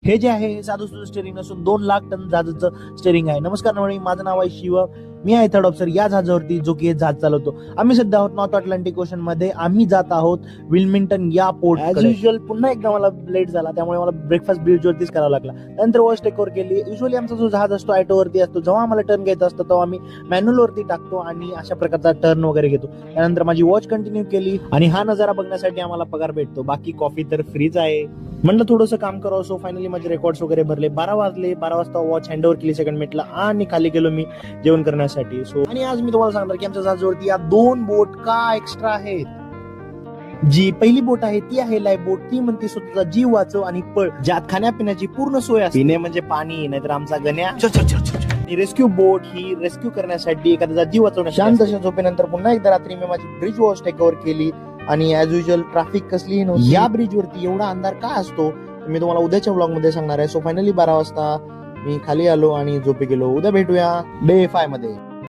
हे जे आहे हे साधं सुद्धा स्टेअरिंग नसून 2 लाख टन जहाजाचं स्टेअरिंग आहे. नमस्कार मंडळी, माझं नाव आहे शिव. मी आहे थर्ड ऑफिसर या जहाजावरती, जो की हे जहाज चालवतो. आम्ही सध्या आहोत नॉर्थ अटलांटिक ओशन मध्ये. आम्ही जात आहोत विल्मिंग्टन या पोर्ट. ऍज युजल पुन्हा एकदा मला लेट झाला, त्यामुळे मला ब्रेकफास्ट ब्रिज वरतीच करावा लागला. नंतर वॉच टेक ओव्हर केली. युजली आमचा जो जहाज असतो ऑटो वरती असतो. जेव्हा आम्हाला टर्न घ्यायचा असतो तेव्हा आम्ही मॅन्युअल वरती टाकतो आणि अशा प्रकारचा टर्न वगैरे घेतो. त्यानंतर माझी वॉच कंटिन्यू केली आणि हा नजारा बघण्यासाठी आम्हाला पगार भेटतो. बाकी कॉफी तर फ्रीच आहे. म्हणलं थोडंसं काम करावं. सो फायनली माझे रेकॉर्ड्स वगैरे भरले. 12 वाजले. 12 वाजता वॉच हँड ओव्हर केली सेकंड मिनिटला आणि खाली गेलो मी जेवण करण्यासाठी. सो आणि आज मी तुम्हाला सांगणार की आमच्या जहाजावरती या 2 बोट का एक्स्ट्रा आहेत. जी पहिली बोट आहे ती आहे लाईफ बोट. ती म्हणते स्वतःचा जीव वाचव आणि पळ, ज्यात खाण्यापिण्याची पूर्ण सोय असते. पिणे म्हणजे पाणी, नाहीतर आमचा गण्या. रेस्क्यू बोट ही रेस्क्यू करण्यासाठी, एखाद्याचा जीव वाचवण्यासाठी. शांत झोपेनंतर पुन्हा एकदा रात्री मी माझी ब्रिज वॉच टेक ओव्हर केली आणि ऍज युजल ट्रॅफिक कसलीही नव्हती. या ब्रिज वरती एवढा अंधार का असतो मी तुम्हाला उद्याच्या व्लॉग मध्ये सांगणार आहे. सो फायनली 12 वाजता मी खाली आलो आणि झोपे गेलो. उद्या भेटूया डे 5 मध्ये.